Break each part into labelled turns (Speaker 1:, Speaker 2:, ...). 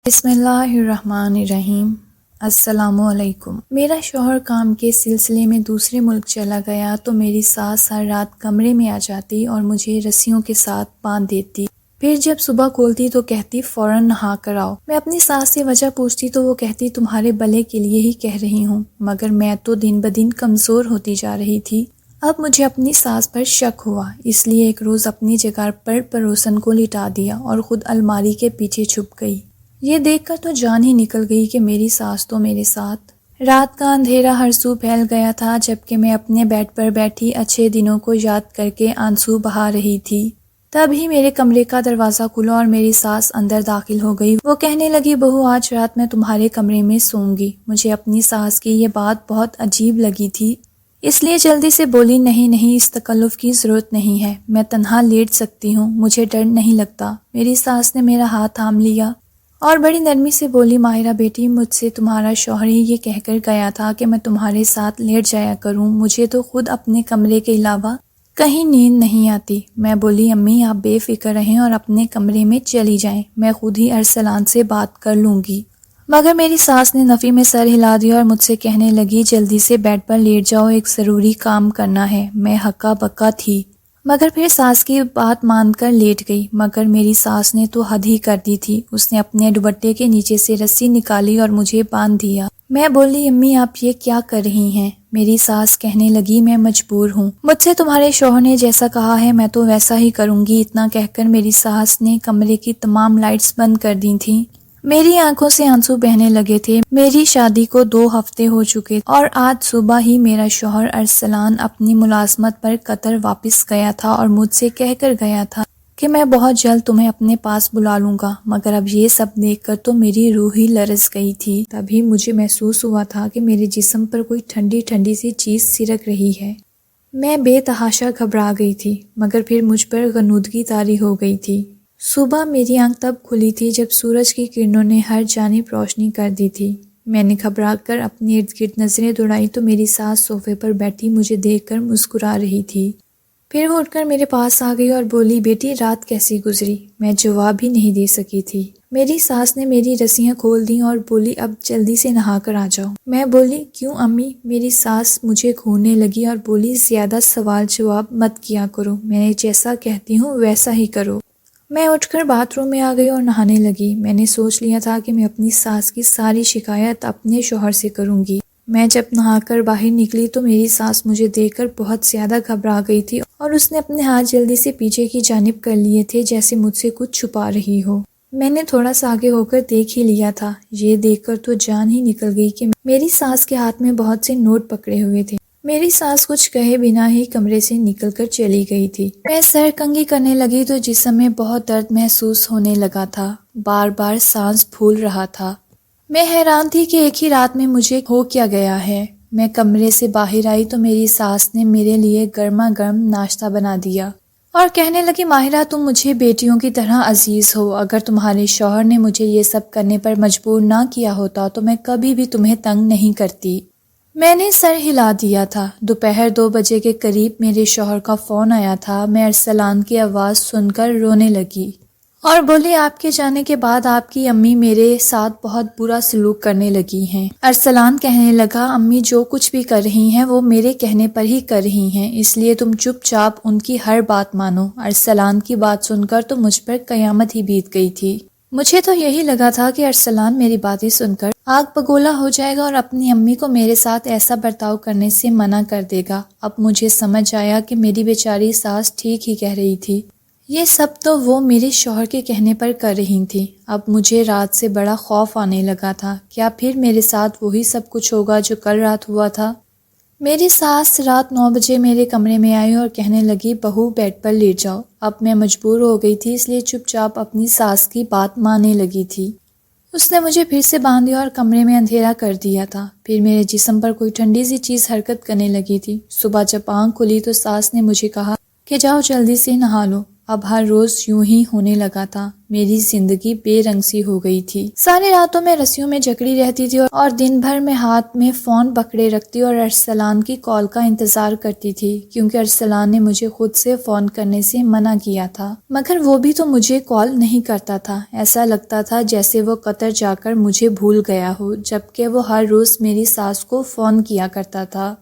Speaker 1: بسم اللہ الرحمن الرحیم۔ السلام علیکم۔ میرا شوہر کام کے سلسلے میں دوسرے ملک چلا گیا تو میری ساس ہر رات کمرے میں آ جاتی اور مجھے رسیوں کے ساتھ باندھ دیتی، پھر جب صبح کھولتی تو کہتی فوراً نہا کر آؤ۔ میں اپنی ساس سے وجہ پوچھتی تو وہ کہتی تمہارے بھلے کے لیے ہی کہہ رہی ہوں، مگر میں تو دن بدن کمزور ہوتی جا رہی تھی۔ اب مجھے اپنی ساس پر شک ہوا، اس لیے ایک روز اپنی جگہ پر پڑوسن کو لٹا دیا اور خود الماری کے پیچھے چھپ گئی۔ یہ دیکھ کر تو جان ہی نکل گئی کہ میری ساس تو میرے ساتھ۔ رات کا اندھیرا ہر سو پھیل گیا تھا، جبکہ میں اپنے بیڈ پر بیٹھی اچھے دنوں کو یاد کر کے آنسو بہا رہی تھی۔ تب ہی میرے کمرے کا دروازہ کھلا اور میری ساس اندر داخل ہو گئی۔ وہ کہنے لگی بہو آج رات میں تمہارے کمرے میں سوں گی۔ مجھے اپنی ساس کی یہ بات بہت عجیب لگی تھی، اس لیے جلدی سے بولی نہیں اس تکلف کی ضرورت نہیں ہے، میں تنہا لیٹ سکتی ہوں، مجھے ڈر نہیں لگتا۔ میری ساس نے میرا ہاتھ تھام لیا اور بڑی نرمی سے بولی ماہرہ بیٹی، مجھ سے تمہارا شوہر ہی یہ کہہ کر گیا تھا کہ میں تمہارے ساتھ لیٹ جایا کروں، مجھے تو خود اپنے کمرے کے علاوہ کہیں نیند نہیں آتی۔ میں بولی امی آپ بے فکر رہیں اور اپنے کمرے میں چلی جائیں، میں خود ہی ارسلان سے بات کر لوں گی۔ مگر میری ساس نے نفی میں سر ہلا دیا اور مجھ سے کہنے لگی جلدی سے بیڈ پر لیٹ جاؤ، ایک ضروری کام کرنا ہے۔ میں ہکا بکا تھی، مگر پھر ساس کی بات مان کر لیٹ گئی۔ مگر میری ساس نے تو حد ہی کر دی تھی، اس نے اپنے دوپٹے کے نیچے سے رسی نکالی اور مجھے باندھ دیا۔ میں بولی امی آپ یہ کیا کر رہی ہیں؟ میری ساس کہنے لگی میں مجبور ہوں، مجھ سے تمہارے شوہر نے جیسا کہا ہے میں تو ویسا ہی کروں گی۔ اتنا کہہ کر میری ساس نے کمرے کی تمام لائٹس بند کر دی تھیں۔ میری آنکھوں سے آنسو بہنے لگے تھے۔ میری شادی کو 2 ہفتے ہو چکے اور آج صبح ہی میرا شوہر ارسلان اپنی ملازمت پر قطر واپس گیا تھا اور مجھ سے کہہ کر گیا تھا کہ میں بہت جلد تمہیں اپنے پاس بلا لوں گا، مگر اب یہ سب دیکھ کر تو میری روح ہی لرز گئی تھی۔ تبھی مجھے محسوس ہوا تھا کہ میرے جسم پر کوئی ٹھنڈی ٹھنڈی سی چیز سرک رہی ہے۔ میں بے تحاشا گھبرا گئی تھی، مگر پھر مجھ پر غنودگی طاری ہو گئی تھی۔ صبح میری آنکھ تب کھلی تھی جب سورج کی کرنوں نے ہر جانب روشنی کر دی تھی۔ میں نے گھبرا کر اپنے ارد گرد نظریں دوڑائیں تو میری ساس صوفے پر بیٹھی مجھے دیکھ کر مسکرا رہی تھی۔ پھر وہ اٹھ کر میرے پاس آ گئی اور بولی بیٹی رات کیسی گزری؟ میں جواب بھی نہیں دے سکی تھی۔ میری ساس نے میری رسیاں کھول دیں اور بولی اب جلدی سے نہا کر آ جاؤ۔ میں بولی کیوں امی؟ میری ساس مجھے گھورنے لگی اور بولی زیادہ سوال جواب مت کیا کرو، میں جیسا کہتی ہوں ویسا ہی کرو۔ میں اٹھ کر باتھ روم میں آ گئی اور نہانے لگی۔ میں نے سوچ لیا تھا کہ میں اپنی ساس کی ساری شکایت اپنے شوہر سے کروں گی۔ میں جب نہا کر باہر نکلی تو میری ساس مجھے دیکھ کر بہت زیادہ گھبرا گئی تھی اور اس نے اپنے ہاتھ جلدی سے پیچھے کی جانب کر لیے تھے جیسے مجھ سے کچھ چھپا رہی ہو۔ میں نے تھوڑا سا آگے ہو کر دیکھ ہی لیا تھا۔ یہ دیکھ کر تو جان ہی نکل گئی کہ میری ساس کے ہاتھ میں بہت سے نوٹ پکڑے ہوئے تھے۔ میری ساس کچھ کہے بنا ہی کمرے سے نکل کر چلی گئی تھی۔ میں سر کنگھی کرنے لگی تو جسم میں بہت درد محسوس ہونے لگا تھا، بار بار سانس پھول رہا تھا۔ میں حیران تھی کہ ایک ہی رات میں مجھے ہو کیا گیا ہے۔ میں کمرے سے باہر آئی تو میری ساس نے میرے لیے گرما گرم ناشتہ بنا دیا اور کہنے لگی ماہرہ تم مجھے بیٹیوں کی طرح عزیز ہو، اگر تمہارے شوہر نے مجھے یہ سب کرنے پر مجبور نہ کیا ہوتا تو میں کبھی بھی تمہیں تنگ نہیں کرتی۔ میں نے سر ہلا دیا تھا۔ دوپہر 2 بجے کے قریب میرے شوہر کا فون آیا تھا۔ میں ارسلان کی آواز سن کر رونے لگی اور بولی آپ کے جانے کے بعد آپ کی امی میرے ساتھ بہت برا سلوک کرنے لگی ہیں۔ ارسلان کہنے لگا امی جو کچھ بھی کر رہی ہیں وہ میرے کہنے پر ہی کر رہی ہیں، اس لیے تم چپ چاپ ان کی ہر بات مانو۔ ارسلان کی بات سن کر تو مجھ پر قیامت ہی بیت گئی تھی۔ مجھے تو یہی لگا تھا کہ ارسلان میری باتیں سن کر آگ بگولا ہو جائے گا اور اپنی امی کو میرے ساتھ ایسا برتاؤ کرنے سے منع کر دے گا۔ اب مجھے سمجھ آیا کہ میری بیچاری ساس ٹھیک ہی کہہ رہی تھی، یہ سب تو وہ میرے شوہر کے کہنے پر کر رہی تھی۔ اب مجھے رات سے بڑا خوف آنے لگا تھا، کیا پھر میرے ساتھ وہی سب کچھ ہوگا جو کل رات ہوا تھا؟ میری ساس رات 9 بجے میرے کمرے میں آئی اور کہنے لگی بہو بیڈ پر لیٹ جاؤ۔ اب میں مجبور ہو گئی تھی، اس لیے چپ چاپ اپنی ساس کی بات ماننے لگی تھی۔ اس نے مجھے پھر سے باندھ دیا اور کمرے میں اندھیرا کر دیا تھا۔ پھر میرے جسم پر کوئی ٹھنڈی سی چیز حرکت کرنے لگی تھی۔ صبح جب آنکھ کھلی تو ساس نے مجھے کہا کہ جاؤ جلدی سے نہا لو۔ اب ہر روز یوں ہی ہونے لگا تھا۔ میری زندگی بے رنگ سی ہو گئی تھی۔ ساری راتوں میں رسیوں میں جکڑی رہتی تھی اور دن بھر میں ہاتھ میں فون پکڑے رکھتی اور ارسلان کی کال کا انتظار کرتی تھی، کیونکہ ارسلان نے مجھے خود سے فون کرنے سے منع کیا تھا، مگر وہ بھی تو مجھے کال نہیں کرتا تھا۔ ایسا لگتا تھا جیسے وہ قطر جا کر مجھے بھول گیا ہو، جبکہ وہ ہر روز میری ساس کو فون کیا کرتا تھا۔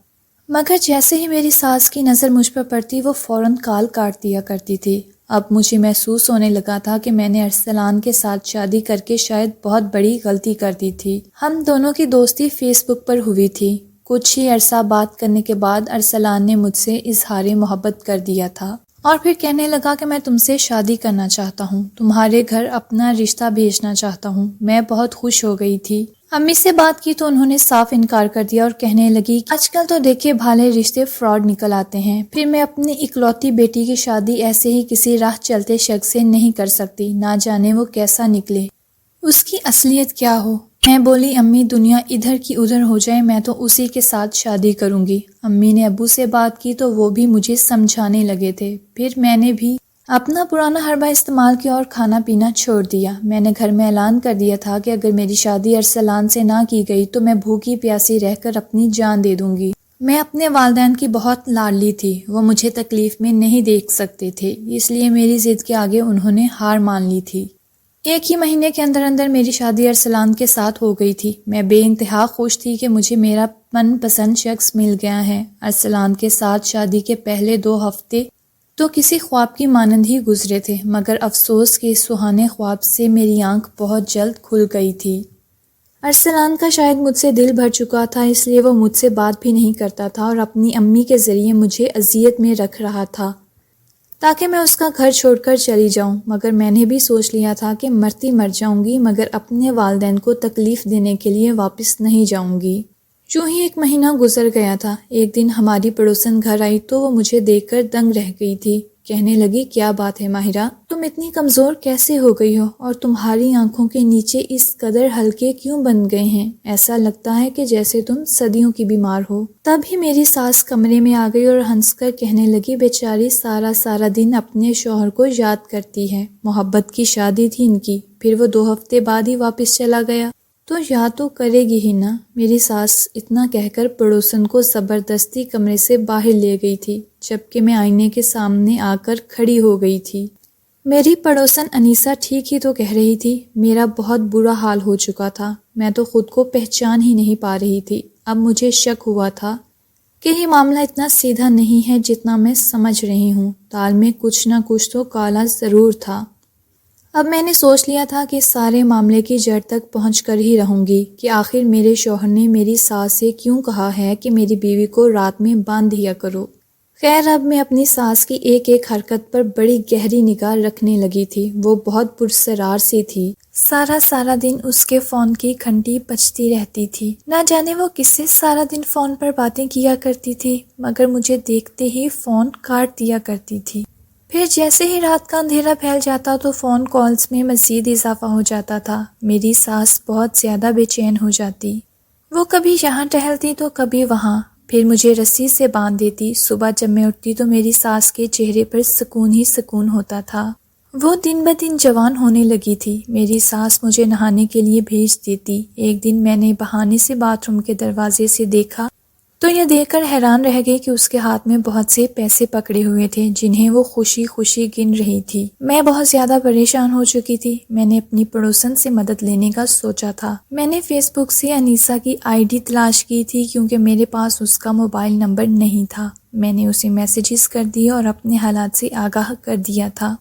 Speaker 1: مگر جیسے ہی میری ساس کی نظر مجھ پر پڑتی وہ فوراً کال کاٹ دیا کرتی تھی۔ اب مجھے محسوس ہونے لگا تھا کہ میں نے ارسلان کے ساتھ شادی کر کے شاید بہت بڑی غلطی کر دی تھی۔ ہم دونوں کی دوستی فیس بک پر ہوئی تھی۔ کچھ ہی عرصہ بات کرنے کے بعد ارسلان نے مجھ سے اظہار محبت کر دیا تھا اور پھر کہنے لگا کہ میں تم سے شادی کرنا چاہتا ہوں، تمہارے گھر اپنا رشتہ بھیجنا چاہتا ہوں۔ میں بہت خوش ہو گئی تھی۔ امی سے بات کی تو انہوں نے صاف انکار کر دیا اور کہنے لگی کہ آج کل تو دیکھے بھالے رشتے فراڈ نکل آتے ہیں، پھر میں اپنی اکلوتی بیٹی کی شادی ایسے ہی کسی راہ چلتے شخص سے نہیں کر سکتی، نہ جانے وہ کیسا نکلے، اس کی اصلیت کیا ہو۔ میں بولی امی دنیا ادھر کی ادھر ہو جائے میں تو اسی کے ساتھ شادی کروں گی۔ امی نے ابو سے بات کی تو وہ بھی مجھے سمجھانے لگے تھے، پھر میں نے بھی اپنا پرانا حربہ استعمال کیا اور کھانا پینا چھوڑ دیا۔ میں نے گھر میں اعلان کر دیا تھا کہ اگر میری شادی ارسلان سے نہ کی گئی تو میں بھوکی پیاسی رہ کر اپنی جان دے دوں گی۔ میں اپنے والدین کی بہت لاڈلی تھی، وہ مجھے تکلیف میں نہیں دیکھ سکتے تھے، اس لیے میری ضد کے آگے انہوں نے ہار مان لی تھی۔ ایک ہی مہینے کے اندر اندر میری شادی ارسلان کے ساتھ ہو گئی تھی۔ میں بے انتہا خوش تھی کہ مجھے میرا من پسند شخص مل گیا ہے۔ ارسلان کے ساتھ شادی کے پہلے 2 ہفتے تو کسی خواب کی مانند ہی گزرے تھے، مگر افسوس کہ اس سہانے خواب سے میری آنکھ بہت جلد کھل گئی تھی۔ ارسلان کا شاید مجھ سے دل بھر چکا تھا، اس لیے وہ مجھ سے بات بھی نہیں کرتا تھا اور اپنی امی کے ذریعے مجھے اذیت میں رکھ رہا تھا تاکہ میں اس کا گھر چھوڑ کر چلی جاؤں، مگر میں نے بھی سوچ لیا تھا کہ مرتی مر جاؤں گی مگر اپنے والدین کو تکلیف دینے کے لیے واپس نہیں جاؤں گی۔ یوں ہی 1 مہینہ گزر گیا تھا۔ ایک دن ہماری پڑوسن گھر آئی تو وہ مجھے دیکھ کر دنگ رہ گئی تھی۔ کہنے لگی کیا بات ہے ماہرہ، تم اتنی کمزور کیسے ہو گئی ہو اور تمہاری آنکھوں کے نیچے اس قدر ہلکے کیوں بن گئے ہیں، ایسا لگتا ہے کہ جیسے تم صدیوں کی بیمار ہو۔ تب ہی میری ساس کمرے میں آ گئی اور ہنس کر کہنے لگی بیچاری سارا دن اپنے شوہر کو یاد کرتی ہے، محبت کی شادی تھی ان کی، پھر وہ 2 ہفتے بعد ہی واپس چلا گیا تو یاد تو کرے گی ہی نا۔ میری ساس اتنا کہہ کر پڑوسن کو زبردستی کمرے سے باہر لے گئی تھی، جبکہ میں آئینے کے سامنے آ کر کھڑی ہو گئی تھی۔ میری پڑوسن انیسہ ٹھیک ہی تو کہہ رہی تھی، میرا بہت برا حال ہو چکا تھا، میں تو خود کو پہچان ہی نہیں پا رہی تھی۔ اب مجھے شک ہوا تھا کہ یہ معاملہ اتنا سیدھا نہیں ہے جتنا میں سمجھ رہی ہوں، دال میں کچھ نہ کچھ تو کالا ضرور تھا۔ اب میں نے سوچ لیا تھا کہ سارے معاملے کی جڑ تک پہنچ کر ہی رہوں گی کہ آخر میرے شوہر نے میری ساس سے کیوں کہا ہے کہ میری بیوی کو رات میں باندھ دیا کرو۔ خیر اب میں اپنی ساس کی ایک حرکت پر بڑی گہری نگاہ رکھنے لگی تھی۔ وہ بہت پرسرار سی تھی، سارا دن اس کے فون کی گھنٹی بجتی رہتی تھی، نہ جانے وہ کس سے سارا دن فون پر باتیں کیا کرتی تھی، مگر مجھے دیکھتے ہی فون کاٹ دیا کرتی تھی۔ پھر جیسے ہی رات کا اندھیرا پھیل جاتا تو فون کالز میں مزید اضافہ ہو جاتا تھا۔ میری ساس بہت زیادہ بے چین ہو جاتی، وہ کبھی یہاں ٹہلتی تو کبھی وہاں، پھر مجھے رسی سے باندھ دیتی۔ صبح جب میں اٹھتی تو میری ساس کے چہرے پر سکون ہی سکون ہوتا تھا، وہ دن بدن جوان ہونے لگی تھی۔ میری ساس مجھے نہانے کے لیے بھیج دیتی۔ ایک دن میں نے بہانے سے باتھ روم کے دروازے سے دیکھا تو یہ دیکھ کر حیران رہ گئی کہ اس کے ہاتھ میں بہت سے پیسے پکڑے ہوئے تھے جنہیں وہ خوشی خوشی گن رہی تھی۔ میں بہت زیادہ پریشان ہو چکی تھی۔ میں نے اپنی پڑوسن سے مدد لینے کا سوچا تھا۔ میں نے فیس بک سے انیسہ کی ID تلاش کی تھی کیونکہ میرے پاس اس کا موبائل نمبر نہیں تھا۔ میں نے اسے میسیجز کر دیے اور اپنے حالات سے آگاہ کر دیا تھا۔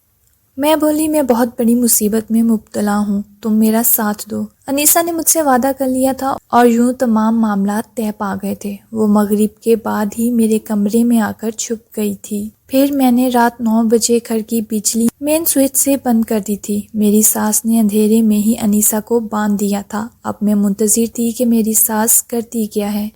Speaker 1: میں بولی میں بہت بڑی مصیبت میں مبتلا ہوں، تم میرا ساتھ دو۔ انیسہ نے مجھ سے وعدہ کر لیا تھا اور یوں تمام معاملات طے پا گئے تھے۔ وہ مغرب کے بعد ہی میرے کمرے میں آ کر چھپ گئی تھی۔ پھر میں نے رات 9 بجے گھر کی بجلی مین سوئچ سے بند کر دی تھی۔ میری ساس نے اندھیرے میں ہی انیسہ کو باندھ دیا تھا۔ اب میں منتظر تھی کہ میری ساس کرتی کیا ہے۔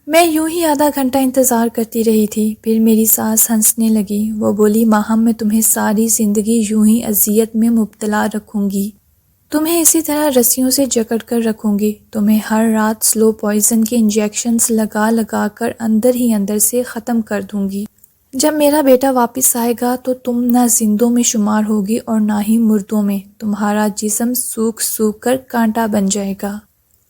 Speaker 1: میں یوں ہی آدھا گھنٹہ انتظار کرتی رہی تھی، پھر میری ساس ہنسنے لگی۔ وہ بولی ماہم میں تمہیں ساری زندگی یوں ہی اذیت میں مبتلا رکھوں گی، تمہیں اسی طرح رسیوں سے جکڑ کر رکھوں گی، تمہیں ہر رات سلو پوائزن کے انجیکشنز لگا کر اندر ہی اندر سے ختم کر دوں گی، جب میرا بیٹا واپس آئے گا تو تم نہ زندوں میں شمار ہوگی اور نہ ہی مردوں میں، تمہارا جسم سوکھ سوکھ کر کانٹا بن جائے گا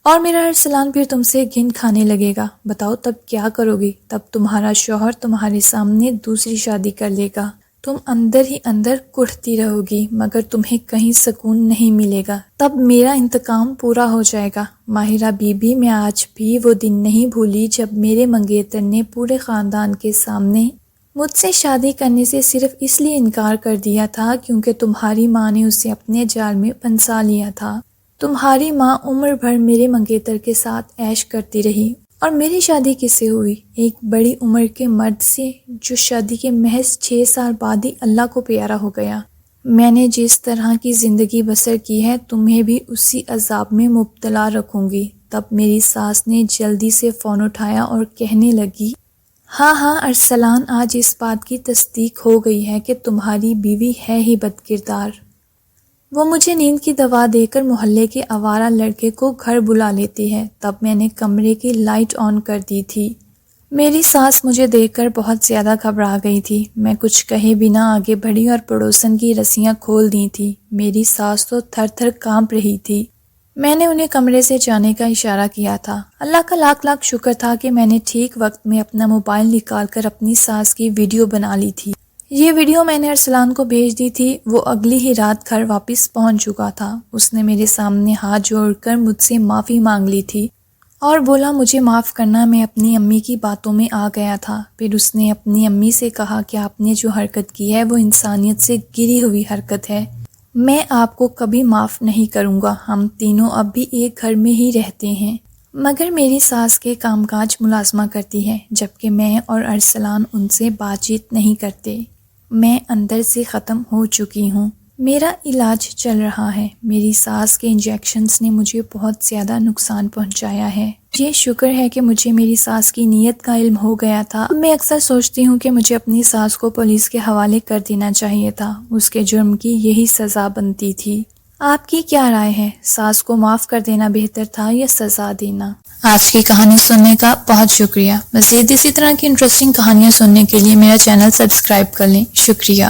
Speaker 1: اور میرا ارسلان پھر تم سے گھن کھانے لگے گا۔ بتاؤ تب کیا کرو گی؟ تب تمہارا شوہر تمہارے سامنے دوسری شادی کر لے گا، تم اندر ہی اندر کڑھتی رہو گی مگر تمہیں کہیں سکون نہیں ملے گا۔ تب میرا انتقام پورا ہو جائے گا۔ ماہرہ بی بی، میں آج بھی وہ دن نہیں بھولی جب میرے منگیتر نے پورے خاندان کے سامنے مجھ سے شادی کرنے سے صرف اس لیے انکار کر دیا تھا کیونکہ تمہاری ماں نے اسے اپنے جال میں پھنسا لیا تھا۔ تمہاری ماں عمر بھر میرے منگیتر کے ساتھ عیش کرتی رہی اور میری شادی کس سے ہوئی؟ ایک بڑی عمر کے مرد سے جو شادی کے محض 6 سال بعد ہی اللہ کو پیارا ہو گیا۔ میں نے جس طرح کی زندگی بسر کی ہے تمہیں بھی اسی عذاب میں مبتلا رکھوں گی۔ تب میری ساس نے جلدی سے فون اٹھایا اور کہنے لگی، ہاں ارسلان، آج اس بات کی تصدیق ہو گئی ہے کہ تمہاری بیوی ہے ہی بد کردار۔ وہ مجھے نیند کی دوا دے کر محلے کے آوارہ لڑکے کو گھر بلا لیتی ہے۔ تب میں نے کمرے کی لائٹ آن کر دی تھی۔ میری ساس مجھے دیکھ کر بہت زیادہ گھبرا گئی تھی۔ میں کچھ کہے بنا آگے بڑھی اور پڑوسن کی رسیاں کھول دی تھی۔ میری ساس تو تھر تھر کانپ رہی تھی۔ میں نے انہیں کمرے سے جانے کا اشارہ کیا تھا۔ اللہ کا لاکھ لاکھ شکر تھا کہ میں نے ٹھیک وقت میں اپنا موبائل نکال کر اپنی ساس کی ویڈیو بنا لی تھی۔ یہ ویڈیو میں نے ارسلان کو بھیج دی تھی۔ وہ اگلی ہی رات گھر واپس پہنچ چکا تھا۔ اس نے میرے سامنے ہاتھ جوڑ کر مجھ سے معافی مانگ لی تھی اور بولا مجھے معاف کرنا، میں اپنی امی کی باتوں میں آ گیا تھا۔ پھر اس نے اپنی امی سے کہا کہ آپ نے جو حرکت کی ہے وہ انسانیت سے گری ہوئی حرکت ہے، میں آپ کو کبھی معاف نہیں کروں گا۔ ہم تینوں اب بھی ایک گھر میں ہی رہتے ہیں مگر میری ساس کے کام کاج ملازمہ کرتی ہے جبکہ میں اور ارسلان ان سے بات چیت نہیں کرتے۔ میں اندر سے ختم ہو چکی ہوں۔ میرا علاج چل رہا ہے۔ میری ساس کے انجیکشنز نے مجھے بہت زیادہ نقصان پہنچایا ہے۔ یہ شکر ہے کہ مجھے میری ساس کی نیت کا علم ہو گیا تھا۔ میں اکثر سوچتی ہوں کہ مجھے اپنی ساس کو پولیس کے حوالے کر دینا چاہیے تھا، اس کے جرم کی یہی سزا بنتی تھی۔ آپ کی کیا رائے ہے؟ ساس کو معاف کر دینا بہتر تھا یا سزا دینا؟ آج کی کہانی سننے کا بہت شکریہ۔ مزید اسی طرح کی انٹرسٹنگ کہانیاں سننے کے لیے میرا چینل سبسکرائب کر لیں۔ شکریہ۔